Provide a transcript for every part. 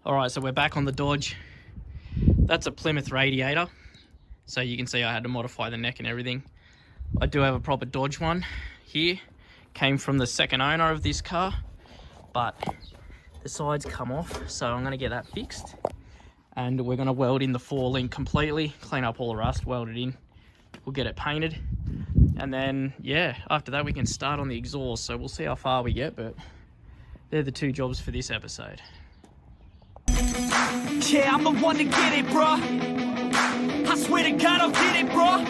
All right, so we're back on the Dodge. That's a Plymouth radiator. So you can see I had to modify the neck and everything. I do have a proper Dodge one here. Came from the second owner of this car, but the sides come off. So I'm gonna get that fixed. And we're gonna weld in the 4-link completely, clean up all the rust, weld it in. We'll get it painted. And then, yeah, after that we can start on the exhaust. So we'll see how far we get, but they're the two jobs for this episode. Yeah, I'm the one to get it, bruh. I swear to God I'll get it, bruh.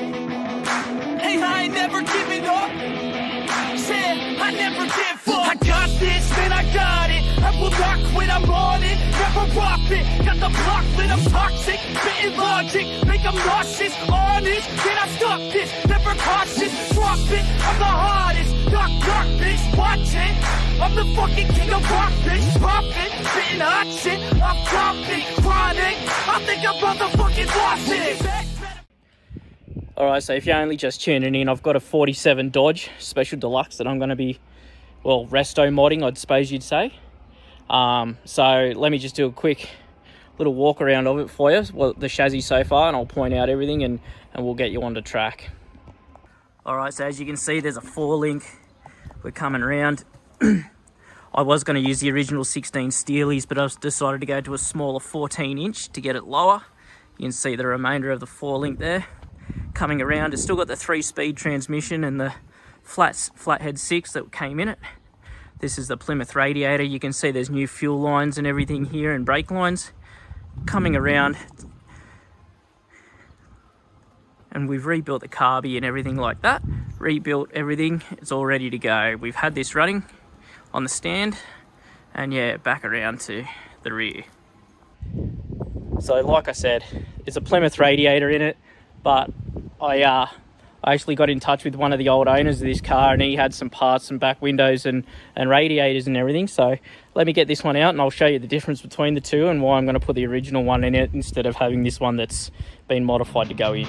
Hey, I ain't never giving up. Yeah, I never give up. I got this, man, I got it. I will not quit, I'm on it. Never rock it. Got the block lit, I'm toxic. Spitting logic, make them nauseous. Honest, can I stop this? Never cautious, drop it. I'm the hardest. Knock, knock, bitch, watch it. I'm the fucking king of rock, bitch. Poppin', spitting hot shit. I'm dropping, chronic. I think I'm motherfucking lost it. Alright, so if you're only just tuning in, I've got a 47 Dodge Special Deluxe that I'm going to be, well, resto modding, I suppose you'd say. So let me just do a quick little walk around of it for you, well, the chassis so far, and I'll point out everything and we'll get you on the track. Alright, so as you can see, there's a 4-link. We're coming around. I was going to use the original 16 Steelies, but I've decided to go to a smaller 14-inch to get it lower. You can see the remainder of the 4-link there. Coming around, it's still got the 3-speed transmission and the flathead 6 that came in it. This is the Plymouth radiator. You can see there's new fuel lines and everything here and brake lines. Coming around, and we've rebuilt the carby and everything like that. Rebuilt everything, it's all ready to go. We've had this running on the stand, and yeah, back around to the rear. So like I said, it's a Plymouth radiator in it, but I actually got in touch with one of the old owners of this car, and he had some parts, some back windows and radiators and everything. So let me get this one out and I'll show you the difference between the two and why I'm going to put the original one in it instead of having this one that's been modified to go in.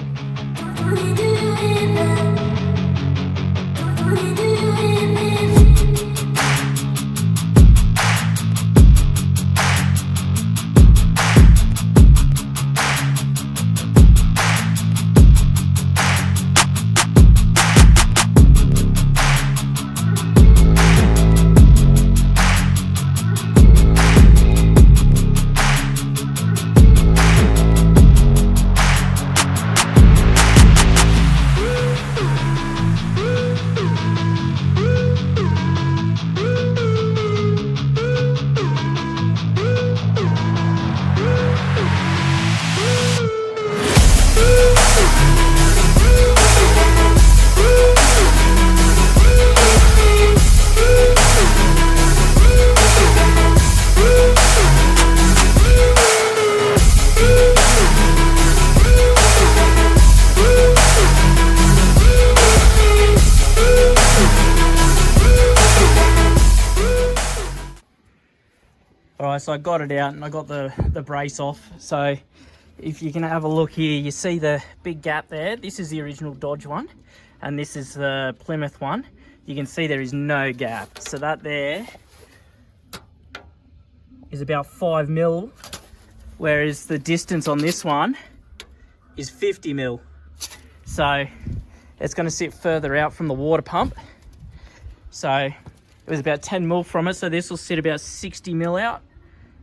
Alright, so I got it out and I got the brace off. So if you can have a look here, you see the big gap there. This is the original Dodge one, and this is the Plymouth one. You can see there is no gap. So that there is about 5 mil, whereas the distance on this one is 50 mil. So it's going to sit further out from the water pump. So it was about 10 mil from it, so this will sit about 60 mil out,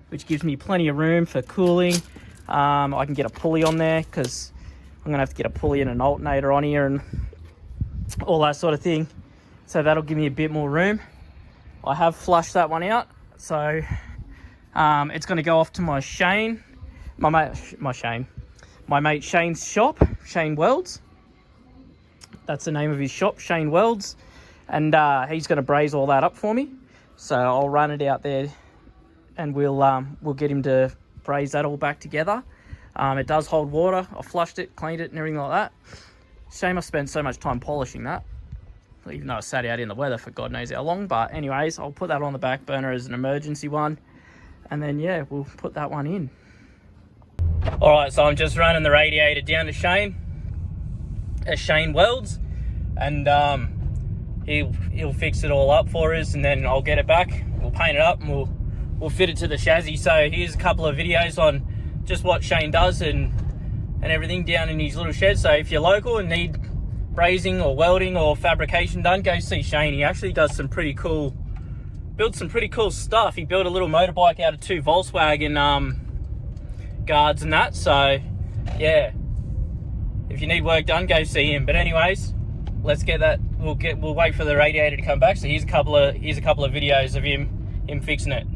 which gives me plenty of room for cooling. I can get a pulley on there because I'm gonna have to get a pulley and an alternator on here and all that sort of thing. So that'll give me a bit more room. I have flushed that one out, so it's gonna go off to my mate Shane's shop, Shane Welds. That's the name of his shop, Shane Welds, and he's gonna braze all that up for me. So I'll run it out there and we'll get him to braze that all back together. It does hold water. I flushed it, cleaned it and everything like that. Shame I spent so much time polishing that, even though I sat out in the weather for God knows how long. But anyways, I'll put that on the back burner as an emergency one, and then yeah, we'll put that one in. All right, so I'm just running the radiator down to Shane Welds, and he'll fix it all up for us, and then I'll get it back. We'll paint it up and we'll we'll fit it to the chassis. So here's a couple of videos on just what Shane does and everything down in his little shed. So if you're local and need brazing or welding or fabrication done, go see Shane. He actually does some pretty cool, builds some pretty cool stuff. He built a little motorbike out of 2 Volkswagen guards and that. So yeah, if you need work done, go see him. But anyways, let's get that. We'll wait for the radiator to come back. So here's a couple of videos of him fixing it.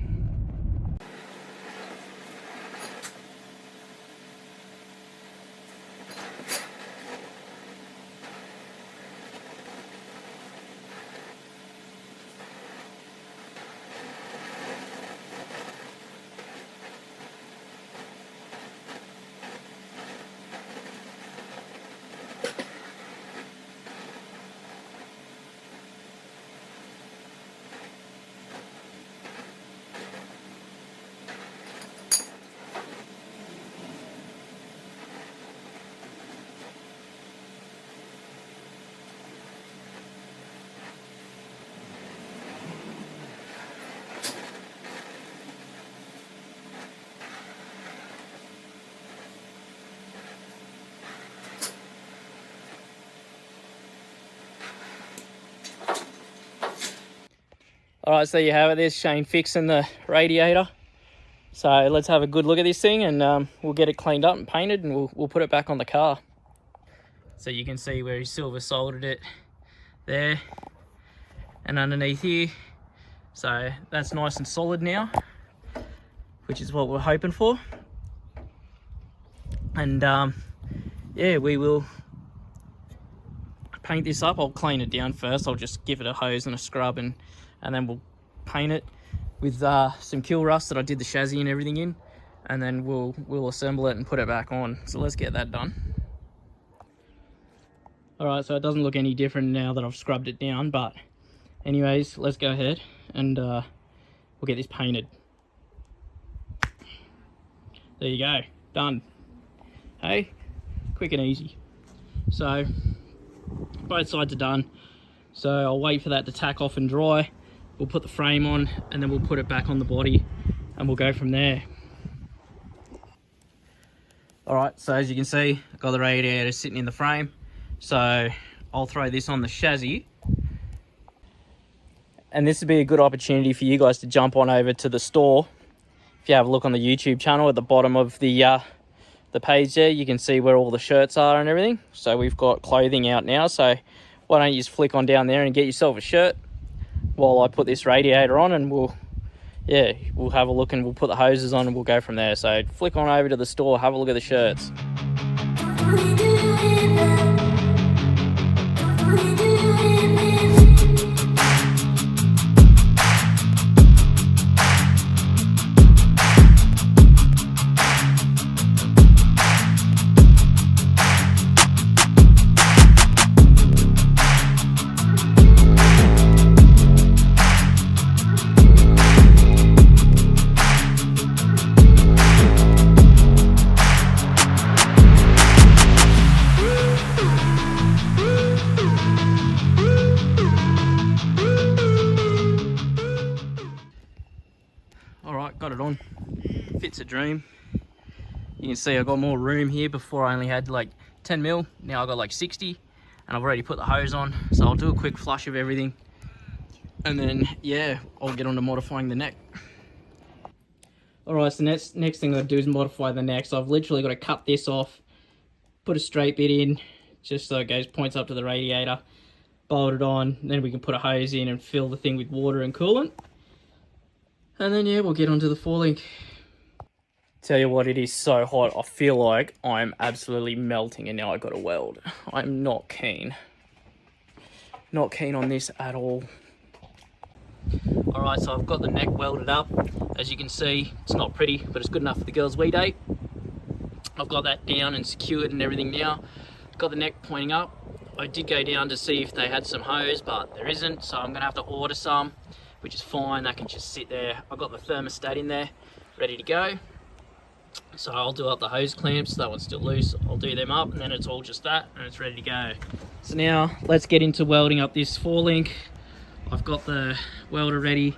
All right, so you have it. There's Shane fixing the radiator. So let's have a good look at this thing, and we'll get it cleaned up and painted, and we'll put it back on the car. So you can see where he silver soldered it there and underneath here. So that's nice and solid now, which is what we're hoping for. And yeah, we will paint this up. I'll clean it down first. I'll just give it a hose and a scrub, and then we'll paint it with some kill rust that I did the chassis and everything in, and then we'll assemble it and put it back on. So let's get that done. All right, so it doesn't look any different now that I've scrubbed it down, but anyways, let's go ahead and we'll get this painted. There you go, done. Hey, quick and easy. So both sides are done. So I'll wait for that to tack off and dry. We'll put the frame on, and then we'll put it back on the body, and we'll go from there. All right, so as you can see, I've got the radiator sitting in the frame. So I'll throw this on the chassis. And this would be a good opportunity for you guys to jump on over to the store. If you have a look on the YouTube channel at the bottom of the page there, you can see where all the shirts are and everything. So we've got clothing out now. So why don't you just flick on down there and get yourself a shirt while I put this radiator on, and we'll have a look, and we'll put the hoses on, and we'll go from there. So flick on over to the store, have a look at the shirts. Got it on, fits a dream. You can see I've got more room here. Before I only had like 10 mil, now I've got like 60, and I've already put the hose on. So I'll do a quick flush of everything, and then yeah, I'll get on to modifying the neck. All right, so next thing I do is modify the neck. So I've literally got to cut this off, put a straight bit in, just so it points up to the radiator, bolt it on, then we can put a hose in and fill the thing with water and coolant. And then yeah, we'll get onto the forelink. Tell you what, it is so hot. I feel like I'm absolutely melting, and now I've got to weld. I'm not keen. Not keen on this at all. All right, so I've got the neck welded up. As you can see, it's not pretty, but it's good enough for the girls' wee day. I've got that down and secured and everything now. Got the neck pointing up. I did go down to see if they had some hose, but there isn't, so I'm gonna have to order some, which is fine. That can just sit there. I've got the thermostat in there, ready to go. So I'll do up the hose clamps. That one's still loose. I'll do them up, and then it's all just that, and it's ready to go. So now let's get into welding up this forelink. I've got the welder ready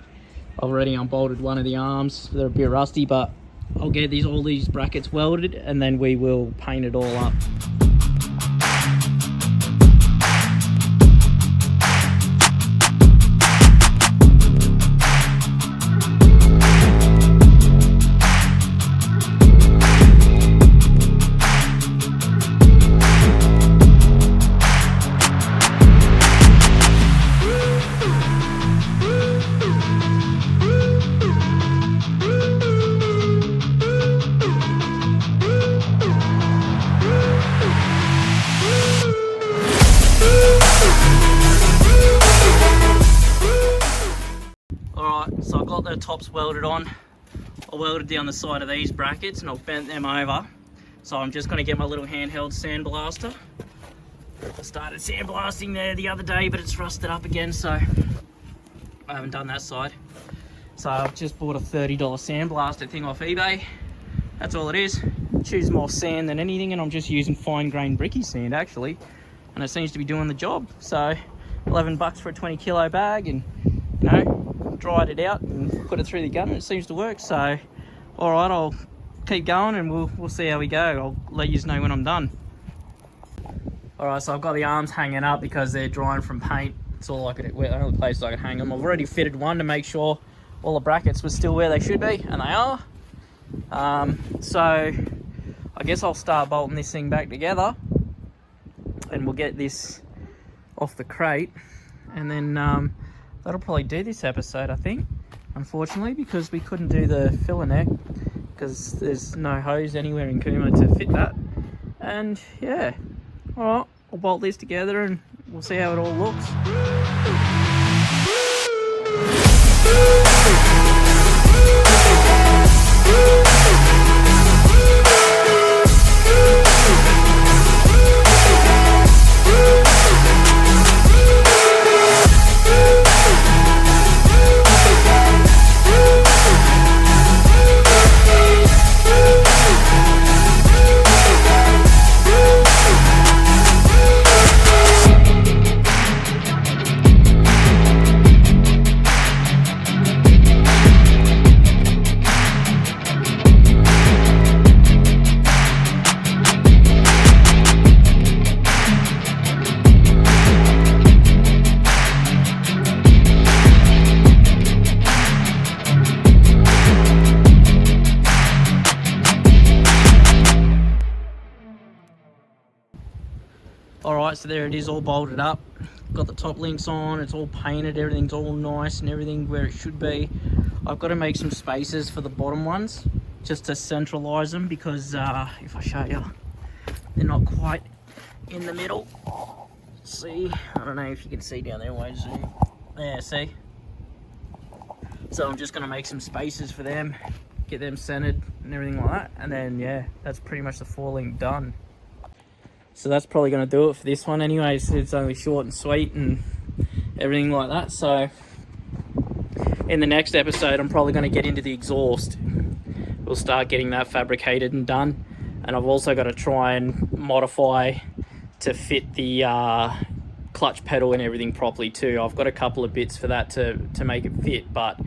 I've already unbolted one of the arms. They're a bit rusty, but I'll get all these brackets welded and then we will paint it all up. Alright, so I've got the tops welded on. I welded down the side of these brackets and I've bent them over. So I'm just going to get my little handheld sandblaster. I started sandblasting there the other day, but it's rusted up again, so I haven't done that side. So I've just bought a $30 sandblaster thing off eBay. That's all it is. Chews more sand than anything, and I'm just using fine grained bricky sand actually, and it seems to be doing the job. So 11 bucks for a 20 kilo bag, and you know, dried it out and put it through the gun, and it seems to work. So all right, I'll keep going and we'll see how we go. I'll let you know when I'm done. All right, so I've got the arms hanging up because they're drying from paint. It's all I could, the only place I could hang them. I've already fitted one to make sure all the brackets were still where they should be, and they are. So I guess I'll start bolting this thing back together, and we'll get this off the crate, and then that'll probably do this episode, I think, unfortunately, because we couldn't do the filler neck because there's no hose anywhere in Kuma to fit that. And yeah, all right, we'll bolt this together and we'll see how it all looks. Alright, so there it is, all bolted up. Got the top links on, it's all painted, everything's all nice and everything where it should be. I've got to make some spaces for the bottom ones just to centralise them, because if I show you, they're not quite in the middle. See, I don't know if you can see down there, wait, zoom. Yeah, see? So I'm just going to make some spaces for them, get them centered and everything like that, and then yeah, that's pretty much the four-link done. So that's probably going to do it for this one anyways. It's only short and sweet and everything like that. So in the next episode, I'm probably going to get into the exhaust. We'll start getting that fabricated and done. And I've also got to try and modify to fit the clutch pedal and everything properly too. I've got a couple of bits for that to make it fit, but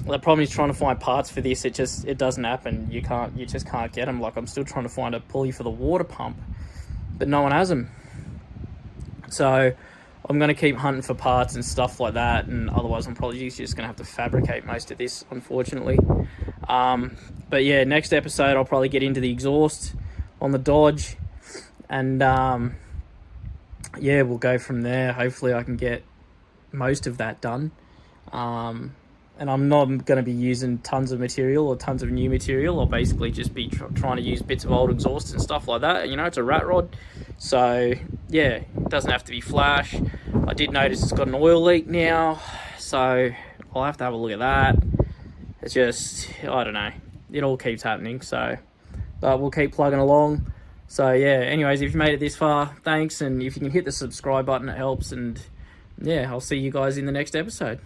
the problem is trying to find parts for this. It doesn't happen. You just can't get them. Like, I'm still trying to find a pulley for the water pump, but no one has them. So I'm going to keep hunting for parts and stuff like that, and otherwise I'm probably just going to have to fabricate most of this, unfortunately. But yeah, next episode I'll probably get into the exhaust on the Dodge, and yeah, we'll go from there. Hopefully I can get most of that done. And I'm not going to be using tons of material or tons of new material. I'll basically just be trying to use bits of old exhaust and stuff like that. You know, it's a rat rod. So, yeah, it doesn't have to be flash. I did notice it's got an oil leak now. So, I'll have to have a look at that. It's just, I don't know. It all keeps happening. So, but we'll keep plugging along. So, yeah, anyways, if you made it this far, thanks. And if you can hit the subscribe button, it helps. And, yeah, I'll see you guys in the next episode.